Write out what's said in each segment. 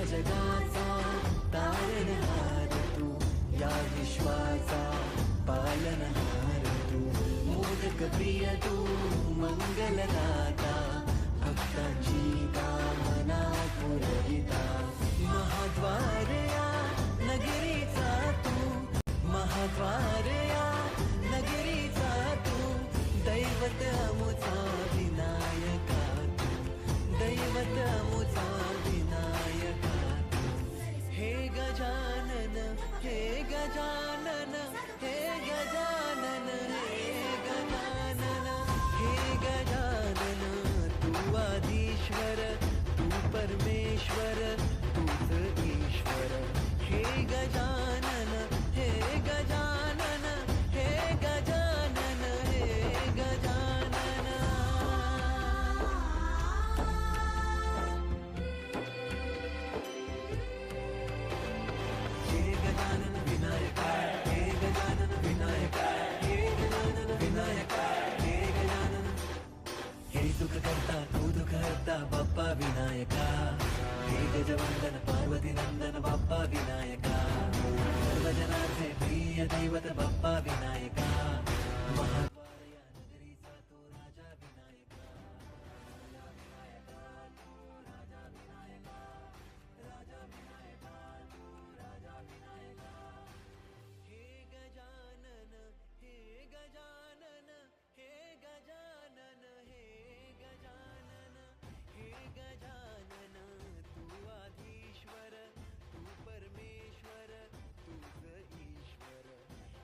जगाचा तारणहार तू, या विश्वाचा पालनहार तू, मोदक प्रिय तू, मंगलदाता, भक्तांची कामना पुरविता, महाद्वार या नगरीचा तू, महाद्वार या नगरीचा तू, दैवत अमुचा विनायका तू, दैवत अमुचा विनायका तू, हे गजानन, हे गजानन, हे गजानन, हे गजानन, हे गजानन, तू आदिश्वर, तू परमेश्वर, तूच ईश्वर, हे गजानन, हे गजानन, हे गजानन, हे गजानन. हे गजानन विनायका, हे गजानन विनायका, हे गजानन विनायका, हे गजानन. हे सुख करता तू दुःख हरता बाप्पा विनायका, हे गजवंदन पार्वती नंदन बाप्पा विनायका, सर्वजनाचे प्रिय दैवत बाप्पा विनायका, महाद्वार या नगरीचा तो राजा विनायका, राजा विनायका तू, राजा विनायका, राजा विनायका तू, राजा विनायका. हे गजानन, हे गजानन, हे गजानन, हे गजानन, हे गजानन, तू आदिश्वर, तू परमेश्वर, तूच ईश्वर,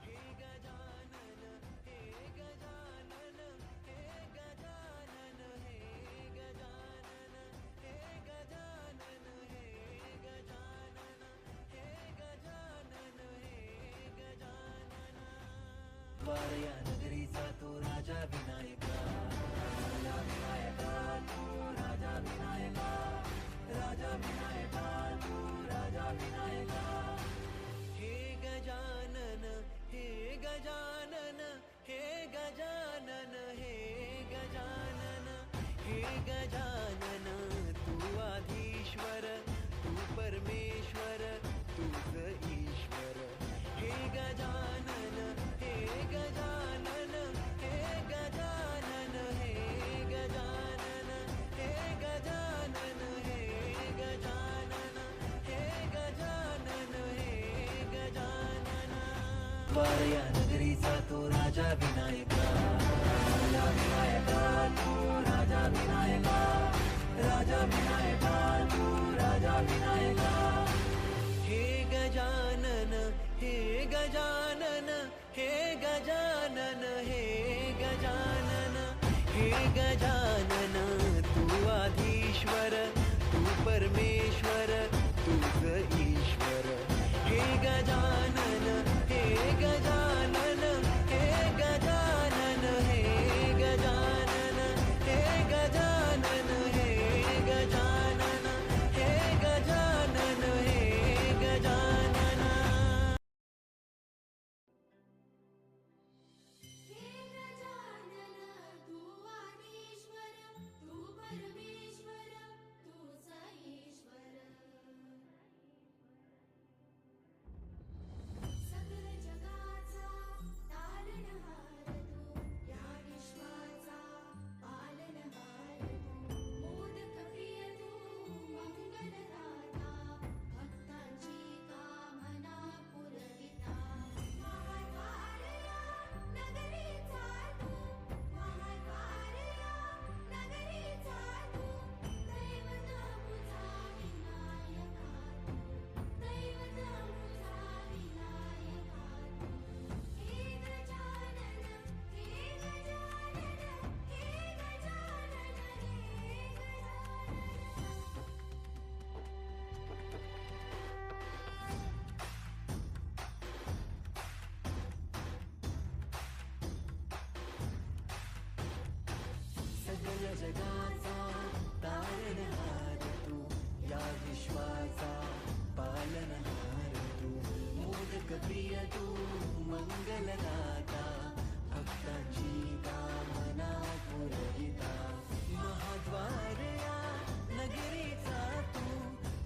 हे गजानन, हे गजानन, हे गजानन, हे गजानन, हे गजानन, हे गजानन, हे गजानन, हे गजानन. द्वार या नगरीचा तो राजा विनायका, राजा विनायका तू, राजा विनायका, राजा विनायका तू, राजा विनायका. हे गजानन, हे गजानन, हे गजानन, हे गजानन, हे गजानन, तू आदिश्वर, तू परमेश्वर, तूच ईश्वर, हे गजानन, हे गजानन, हे गजानन, हे गजानन, हे गजानन, हे गजानन, हे गजानन, हे गजानन. द्वार या नगरीचा तो राजा विनायका, राजा विनायका तू, राजा विनायका, राजा विनायका तू, राजा विनायका. हे गजानन, हे गजानन, हे गजानन, हे गजानन, हे गजानन, तू आदिश्वर, तू परमेश्वर, तूच ईश्वर, हे गजानन, हे गजानन, हे गजानन, हे गजानन, हे गजानन, हे गजानन, हे गजानन, हे गजानन. हे गजानन, तू आदिश्वर, तू परमेश्वर, तूच ईश्वर, सकल जगाचा तारणहार तू, या विश्वाचा पालनहार तू, मोदक प्रिय तू, मंगलदाता, भक्तांची कामना पुरविता, महाद्वार या नगरीचा तू, महाद्वार या नगरीचा तू, दैवत अमुचा विनायका तू, दैवत अमुचा विनायका तू. हे गजानन, हे गजानन, हे गजानन, हे गजानन. सगळ जगाचा तारणहार तू, या विश्वाचा पालनहार तू, मोदक प्रिय तू, मंगलदाता, भक्तांची कामना पुरविता, महाद्वार या नगरीचा तू,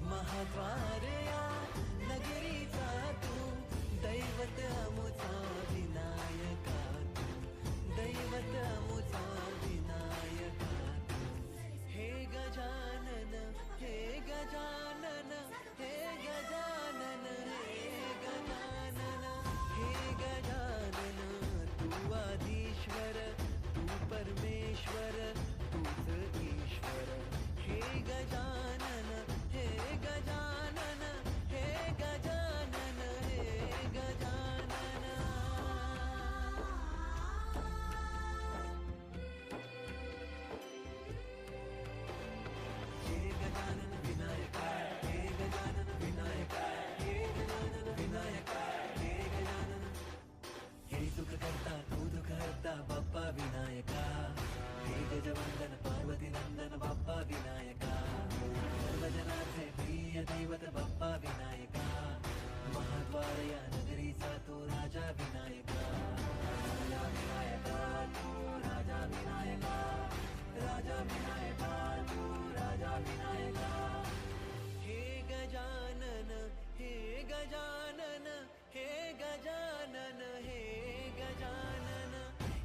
महाद्वार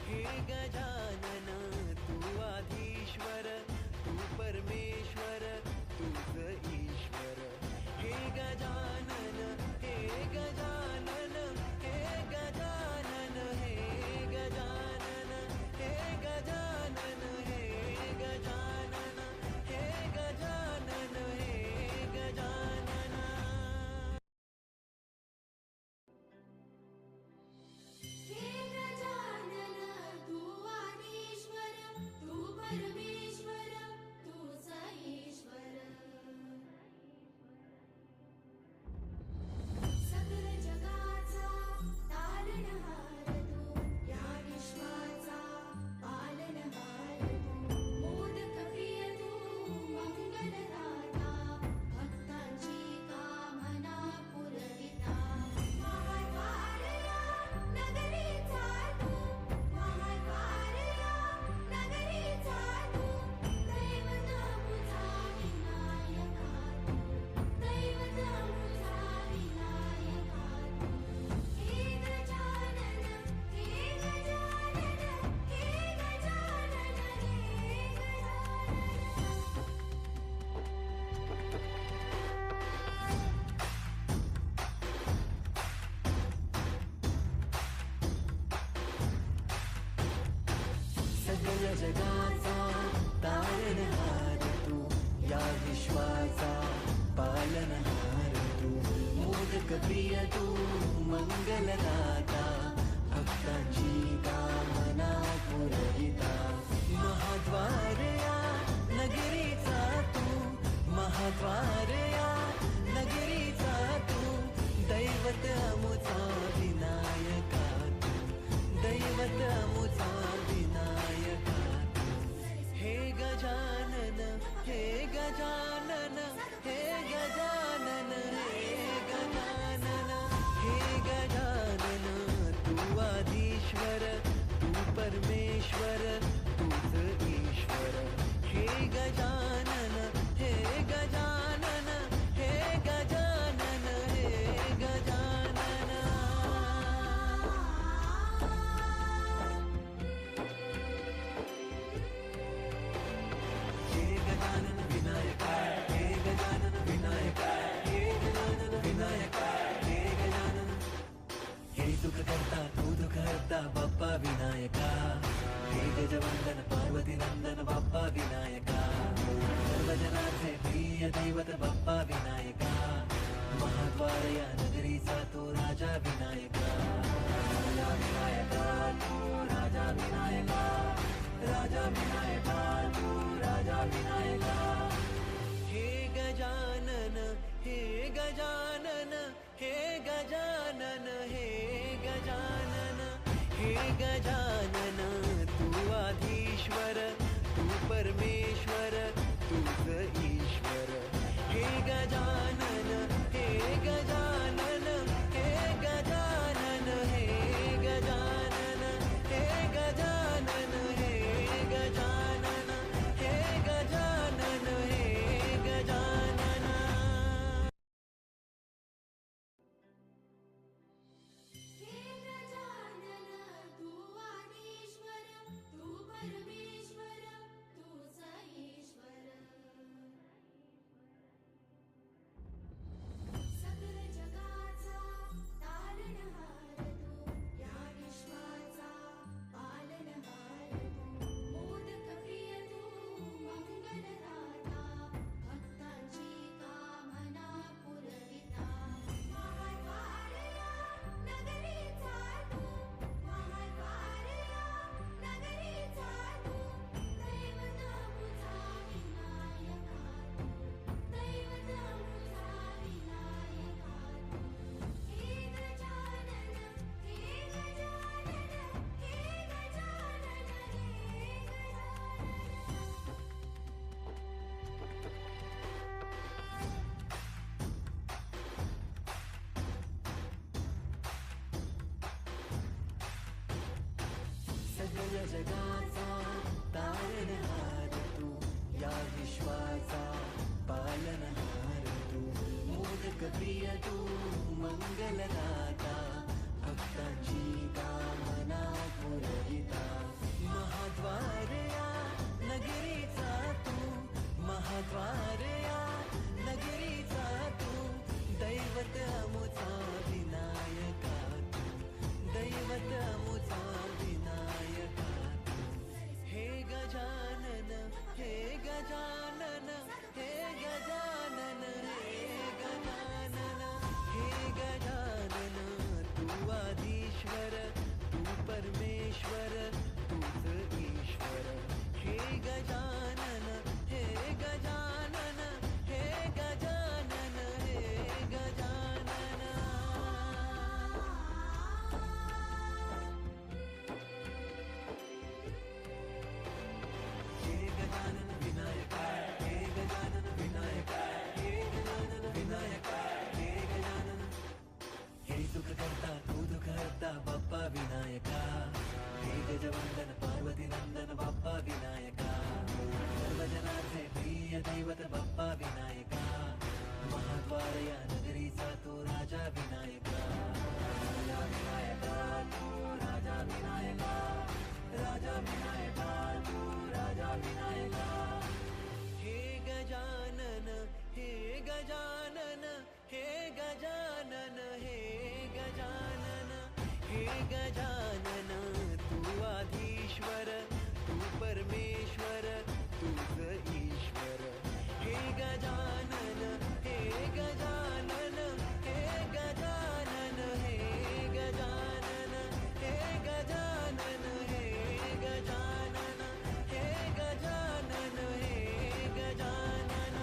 हे गजानन तू आधीश्वर तू परमेश्वर तूच ईश्वर हे गजानन हे गजानन हे गजानन हे गजानन हे गजानन हे गजानन हे गजानन हे गजानन हे गजानन तू आदिश्वर तू परमेश्वर तूच ईश्वर सकल जगाचा तारणहार तू या विश्वाचा पालनहार तू मोदक प्रिय तू मंगलदाता भक्तांची कामना पुरविता महाद्वारया नगरीचा तू महाद्वारया नगरीचा तू दैवत मुझा विनायका तू दैवत मुझा विनायका तू हे गजानन हे गजानन हे गजानन हे गजानन सगळ जगाचा तारणहार तू या विश्वाचा पालनहार तू मोदक प्रिय तू मंगलदाता भक्तांची कामना पुरविता महाद्वारया नगरीचा तू महाद्वारया नगरीचा तू दैवत अमुचा विनायका तू दैवत अमुचा विनायका तू हे गजानन हे गजानन हे गजानन हे गजानन हे गजानन तू आधीश्वर तू परमेश्वर तूच ईश्वर हे गजानन हे गजानन हे गजानन हे गजानन हे गजानन विनायका हे गजानन विनायका हे गजानन विनायका हे गजानन हे सुख करता तू दुःख हरता बाप्पा विनायका हे गजवंदन पार्वती नंदन बाप्पा विनायका सर्व जनांचे प्रिय दैवत बाप्पा विनायका महाद्वारया नगरीचा तो राजा विनायका राजा विनायका तू राजा विनायका राजा विनायका तू राजा विनायका हे गजानन हे गजानन हे गजानन हे गजानन हे गजानन तू आधीश्वर तू परमेश्वर तूच ईश्वर हे गजानन हे गजानन हे गजानन हे गजानन हे गजानन हे गजानन हे गजानन हे गजानन हे गजानन तू आदिश्वर तू परमेश्वर तूच ईश्वर सकल जगाचा तारणहार तू या विश्वाचा पालनहार तू मोदक प्रिय तू मंगलदाता भक्तांची कामना पुरविता महाद्वारया नगरीचा तू महाद्वारया नगरीचा तू दैवत मुझा विनायका तू दैवत मुझा विनायका तू हे गजानन हे गजानन हे गजानन हे गजानन सगळ जगाचा तारणहार तू या विश्वाचा पालनहार तू मोदक प्रिय तू मंगलदाता भक्तांची कामना पुरविता गजानन तू आधीश्वर तू परमेश्वर तूच ईश्वर हे गजानन हे गजानन हे गजानन हे गजानन हे गजानन हे गजानन हे गजानन हे गजानन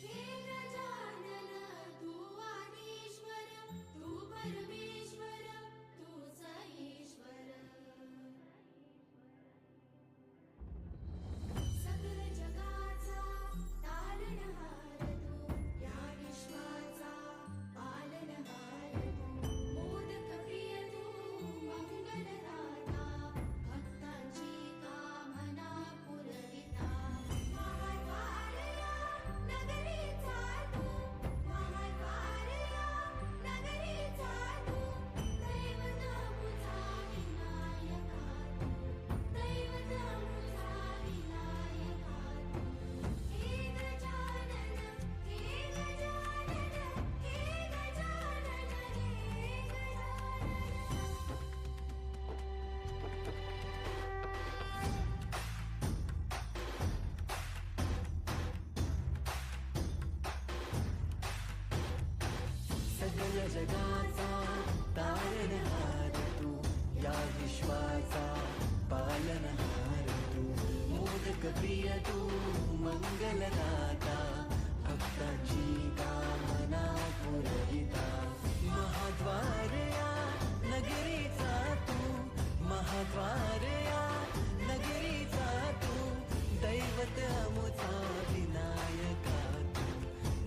हे गजानन तू आदिश्वर तू परमेश्वर तूच ईश्वर सकल जगाचा तारणहार तू या विश्वाचा पालनहार तू मोदक प्रिय तू मंगलदाता भक्तांची कामना पुरविता महाद्वारया नगरीचा तू महाद्वारया नगरीचा तू दैवत मुझा विनायका तू दैवत मुझा विनायका तू हे गजानन हे गजानन हे गजानन हे गजानन सकल जगाचा तारणहार तू या विश्वाचा पालनहार तू मोदक प्रिय तू मंगलदाता भक्तांची कामना पुरविता महाद्वारया नगरीचा तू महाद्वारया नगरीचा तू दैवत अमुचा विनायका तू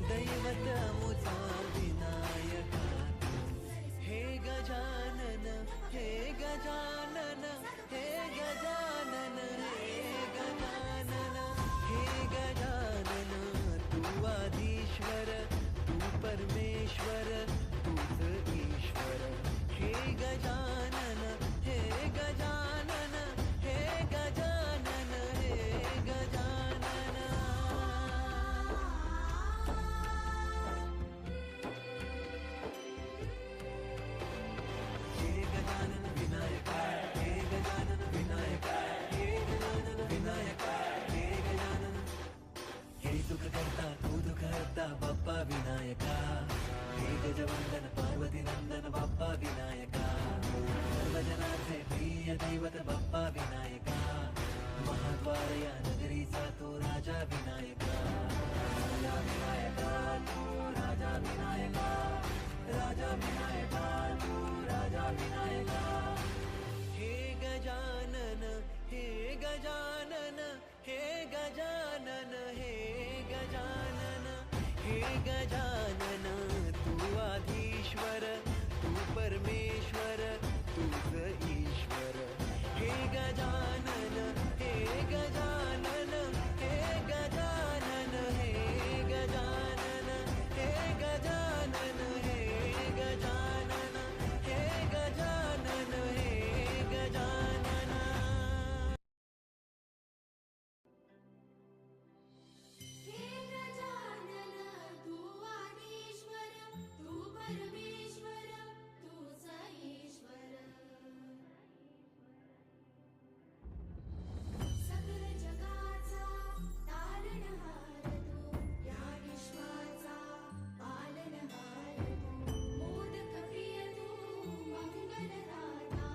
दैवत अमुचा विनायका तू हे गजानन हे गजानन हे गजानन हे गजानन हे गजानन तू आधीश्वर तू परमेश्वर तूच ईश्वर हे गजानन हे गजानन हे गजानन हे गजानन हे गजानन विनायका हे गजानन विनायका हे गजानन विनायका हे गजानन हे सुख करता तू दुःख हरता बाप्पा विनायका हे गजवंदन पार्वती नंदन बाप्पा विनायका सर्वजनांचे प्रिय दैवत बाप्पा विनायका महाद्वारया नगरीचा तो राजा विनायका राजा विनायका तू राजा विनायका राजा विनायका तू राजा विनायका हे गजानन हे गजानन हे गजानन हे गजानन हे गजानन तू आधीश्वर तू परमेश्वर तूच ईश्वर हे गजानन हे गजानन हे गजानन हे गजानन हे गजानन हे गजानन हे गजानन हे गजानन हे गजानन तू आदिश्वर तू परमेश्वर तूच ईश्वर सकल जगाचा तारणहार तू या विश्वाचा पालनहार तू मोदक प्रिय तू मंगलदाता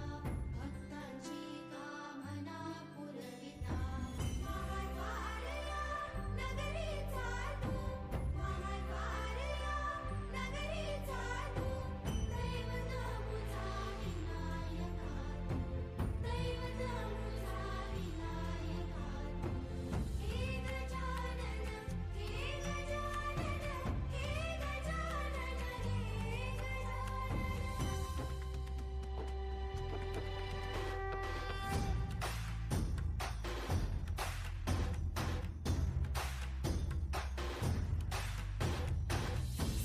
भक्तांची कामना पुरविता महाद्वारया नगरीचा तू महाद्वारया नगरीचा तू दैवत मुझा विनायका तू दैवत मुझा विनायका तू हे गजानन हे गजानन हे गजानन हे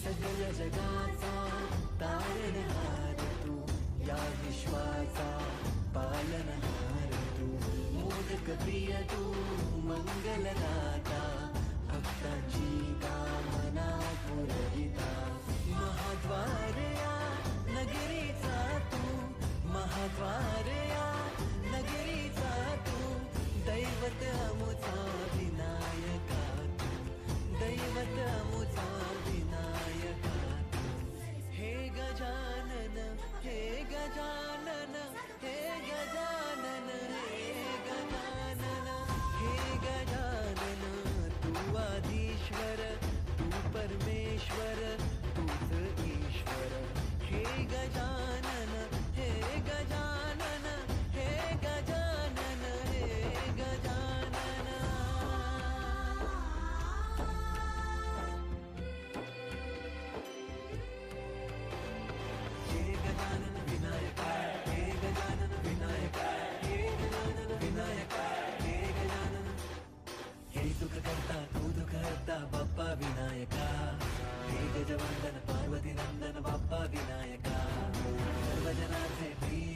सकल जगाचा तारणहार तू या विश्वाचा पालनहार तू मोदक प्रिय तू मंगलदाता भक्तांची कामना पुरविता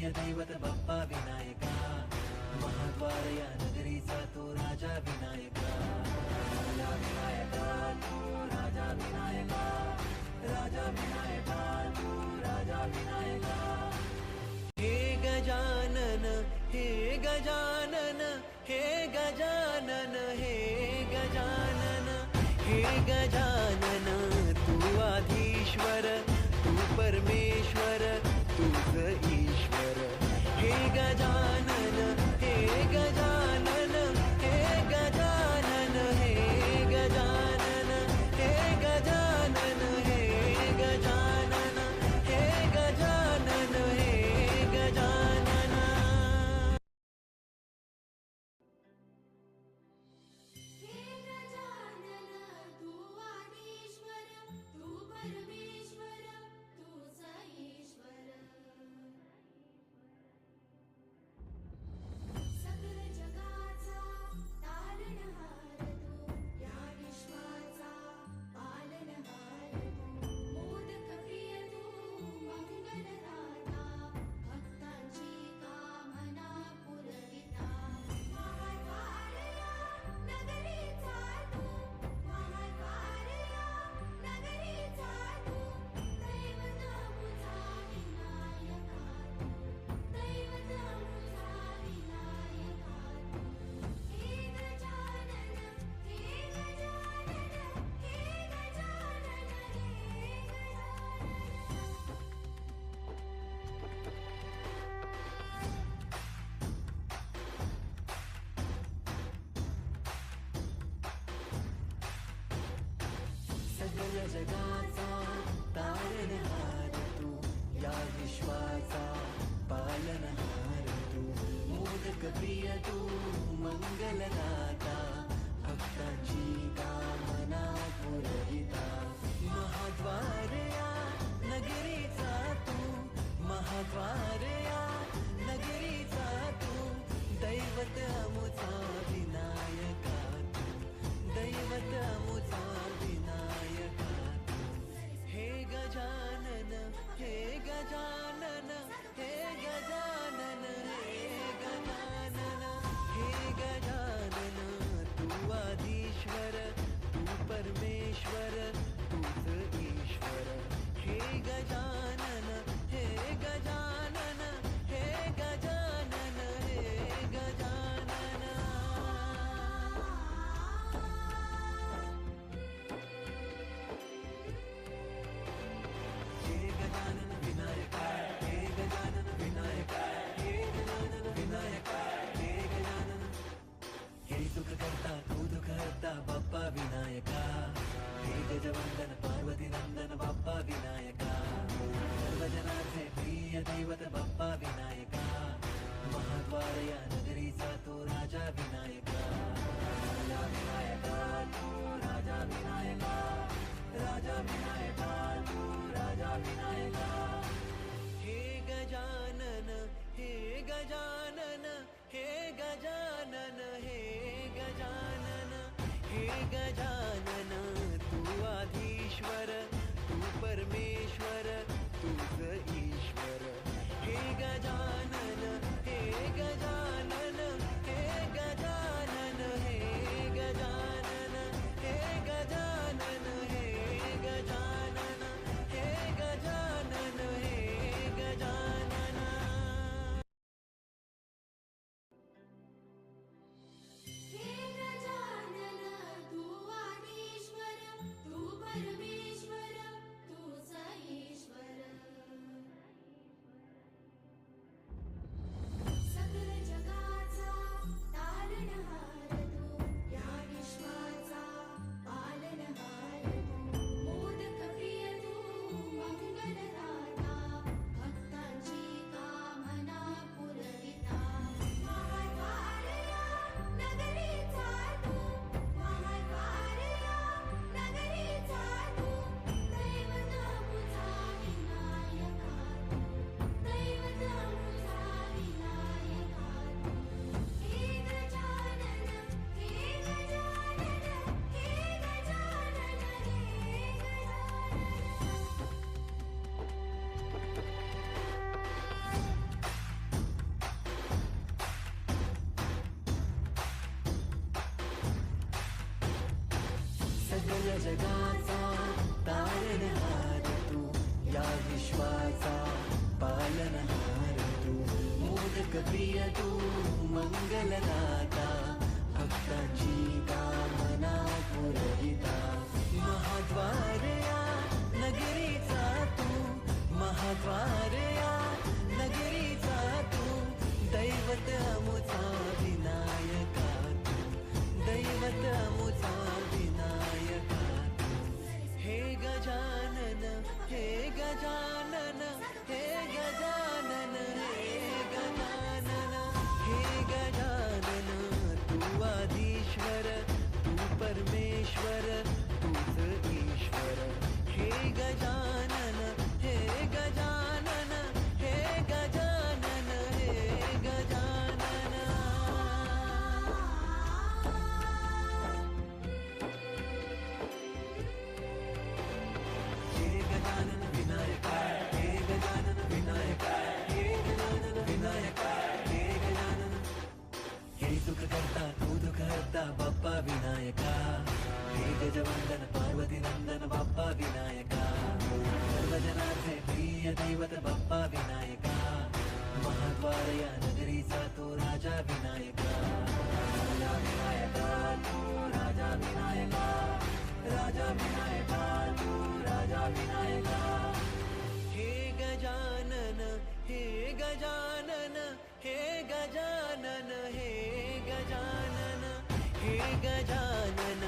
प्रिय दैवत बाप्पा विनायका, महाद्वार या नगरीचा तो राजा विनायका. राजा विनायका तू राजा विनायका, राजा विनायका तू राजा विनायका. हे गजानन हे गजानन हे गजानन हे गजानन हे गजानन, तू आधीश्वर तू परमेश्वर तूच ईश्वर. हे गजानन हे गजानन हे गजानन हे गजानन हे गजानन हे गजानन हे गजानन हे गजानन. हे गजानन तू आदिश्वर तू परमेश्वर तूच ईश्वर. सकल जगाचा तारणहार तू, या विश्वाचा पालनहार तू. मोदक प्रिय तू मंगलदाता, भक्तांची कामना पुरविता. महाद्वार या नगरीचा तू, महाद्वार या नगरीचा तू. दैवत मुझा विनायका तू, दैवत मुझा विनायका तू. हे गजानन हे गजानन हे गजानन हे गजानन. सगळ जगाचा तारणहार तू, या विश्वाचा पालनहार तू. मोदक प्रिय तू मंगलदाता, भक्तांची कामना पुरविता. महाद्वार या नगरीचा तू, महाद्वार या नगरीचा तू. दैवत अमुचा विनायका तू, दैवत अमुचा विनायका तू. हे गजानन हे गजानन हे गजानन हे गजानन हे गजानन, तू आधीश्वर तू परमेश्वर तूच ईश्वर. हे गजानन हे गजानन हे गजानन हे गजानन. हे गजानन विनायका हे गजानन विनायका हे गजानन विनायका हे गजानन. हे सुख करता तू दुःख हरता बाप्पा विनायका. हे गजवंदन पार्वती नंदन बाप्पा विनायका. सर्वजनांचे प्रिय दैवत बाप्पा विनायका. महाद्वार या नगरीचा तो राजा विनायका. राजा विनायका तू राजा विनायका, राजा विनायका तू राजा विनायका. हे गजानन हे गजानन हे गजानन हे गजानन हे गजानन, तू आधीश्वर तू परमेश्वर तूच ईश्वर. हे गजानन हे गजानन हे गजानन हे गजानन हे गजानन हे गजानन हे गजानन हे गजानन. हे गजानन तू आदिश्वर तू परमेश्वर तूच ईश्वर. सकल सगळ्या जगाचा तारणहार तू, या विश्वाचा पालनहार तू, मोदक प्रिय तू मंगलदाता, भक्तांची कामना पुरविता, महाद्वार या नगरीचा तू, महाद्वार या नगरीचा तू, दैवत अमुचा विनायका तू, दैवत अमुचा विनायका तू, हे गजानन हे गजानन हे गजानन हे गजानन हे गजानन, तू आधीश्वर तू परमेश्वर तूच ईश्वर, हे गजानन हे गजानन हे गजानन हे गजानन. हे गजानन विनायका, हे गजानन विनायका, हे गजानन विनायका, हे गजानन. हे सुख करता तू दुःख हरता बाप्पा विनायका, हे गजवंदन पार्वती नंदन बाप्पा विनायका, सर्वजनांचे प्रिय दैवत बाप्पा विनायका, महाद्वार या नगरीचा तो राजा विनायका, राजा विनायका तू राजा विनायका, राजा विनायका तू राजा विनायका. हे गजानन हे गजानन हे गजानन हे गजानन हे गजानन,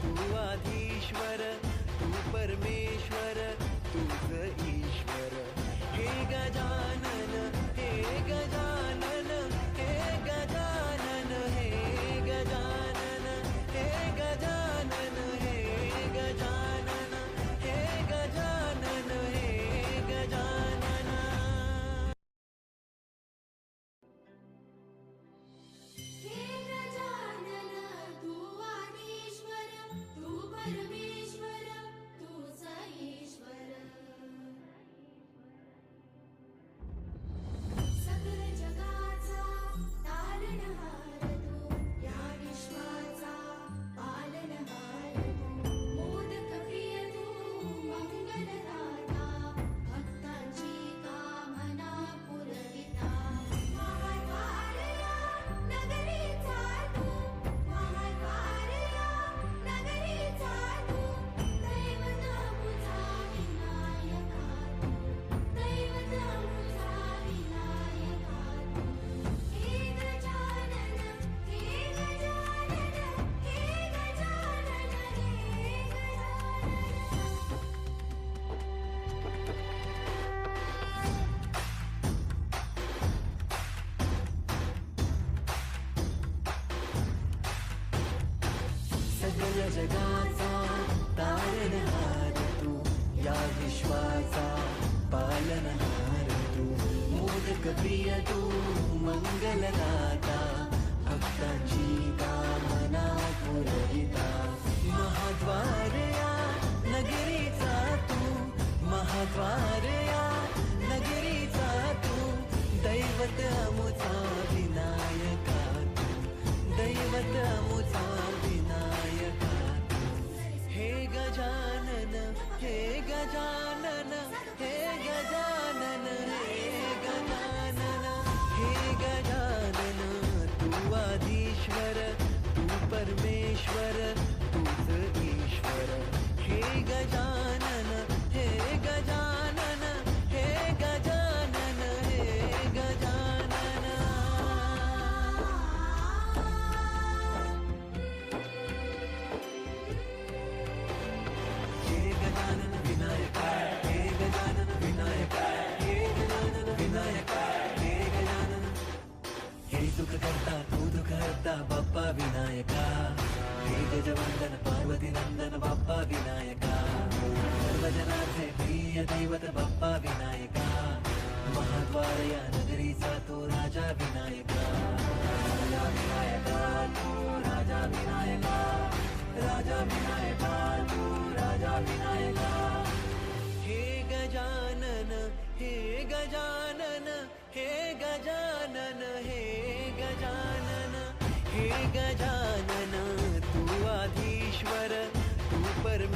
तू आधीश्वर तू परमेश्वर तूच ईश्वर, हे गजानन हे गजानन हे गजानन हे गजानन हे गजानन हे गजानन हे गजानन हे गजानन. हे गजानन तू आदिश्वर तू परमेश्वर तूच ईश्वर, सकल जगाचा तारणहार तू, या विश्वाचा पालनहार तू, मोदक प्रिय तू मंगलदाता, भक्तांची कामना पुरविता, महाद्वार या नगरीचा तू, महाद्वार या नगरीचा तू, दैवत अमुचा विनायका तू, दैवत अमुचा विनायका तू, हे गजानन हे गजानन हे गजानन हे गजानन. सगळ्या जगाचा तारणहार तू, या विश्वाचा पालनहार तू, मोदक प्रिय तू मंगलदाता, भक्तांची कामना पुरविता, महाद्वार या नगरीचा तू, महाद्वार या नगरीचा तू, दैवत अमुचा विनायका तू, दैवत अमुचा विनायका तू, हे गजानन हे गजानन हे गजानन हे गजानन हे गजानन, तू आधीश्वर तू परमेश्वर तूच ईश्वर, हे गजानन हे गजानन हे गजानन हे गजानन. हे गजानन विनायका, हे गजानन विनायका, हे गजानन विनायका, हे गजानन. हे सुख करता तू दुःख हरता बाप्पा विनायका, हे गजवंदन पार्वती नंदन बाप्पा विनायका, सर्वजनांचे प्रिय दैवत बाप्पा विनायका, महाद्वार या नगरीचा तो राजा विनायका, राजा विनायका तू राजा विनायका, राजा विनायका तू राजा विनायका. हे गजानन हे गजानन हे गजानन हे गजानन हे गजानन, तू आधीश्वर तू परमेश्वर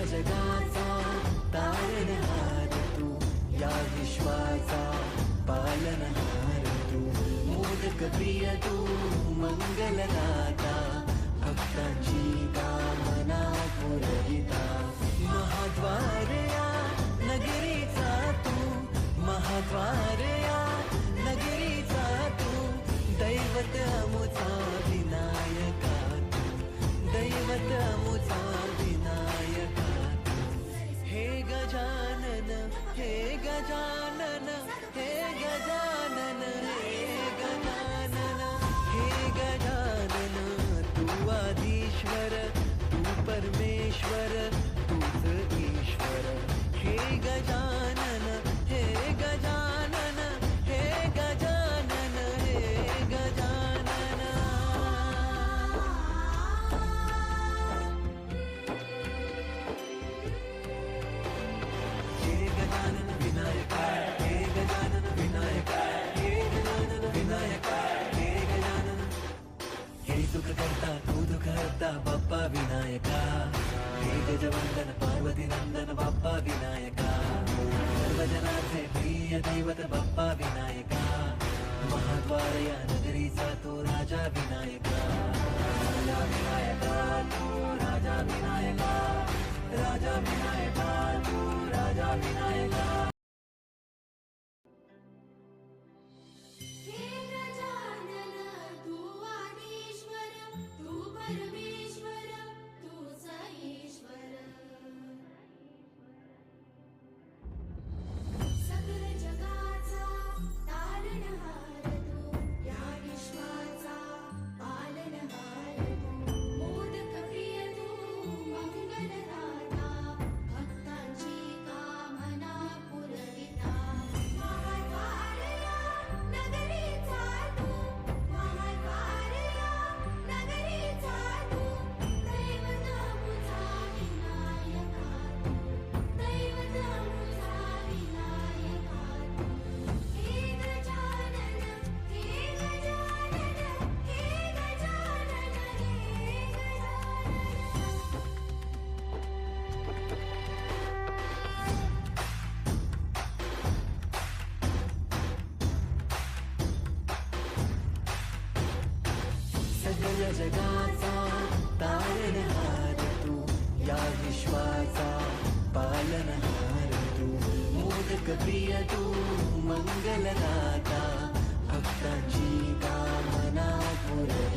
जगाचा तारणहार तू, या विश्वाचा पालनहार तू, मोदक प्रिय तू, मंगलदाता, भक्तांची कामना पुरविता, महाद्वार या नगरीचा तू, महाद्वार या नगरीचा तू, दैवत अमुचा विनायका तू, दैवत अमुचा विनायका तू. हे गजानन, हे गजानन, हे गजानन, हे गजानन, हे गजानन, तू आदिश्वर, तू परमेश्वर, तूच ईश्वर. हे गजानन, हे गजानन, हे गजानन, हे गजानन. हे गजानन विनायका, हे गजानन विनायका, हे गजानन विनायका, हे गजानन. हे सुख करता तू दुःख हरता बाप्पा विनायका, हे गजवंदन पार्वती नंदन बाप्पा विनायका, सर्वजनाचे प्रिय दैवत बाप्पा विनायका, महाद्वार या नगरीचा तू राजा विनायका, राजा विनायका तू राजा विनायका, राजा विनायका तू राजा विनायका. हे गजानन तू आदिश्वर, तू परमेश्वर, तूच ईश्वर. सकल जगाचा तारणहार तू, या विश्वाचा पालनहार तू, मोदक प्रिय तू, मंगलदाता, भक्तांची कामना पुरविता, महाद्वार या नगरीचा तू, महाद्वार या नगरीचा तू, दैवत अमुचा विनायका तू, दैवत अमुचा विनायका तू. हे गजानन, हे गजानन, हे गजानन, हे गजानन. सकल जगाचा तारणहार तू, या विश्वाचा पालनहार तू, मोदक प्रिय तू, मंगलदाता, भक्तांची कामना पुरविता.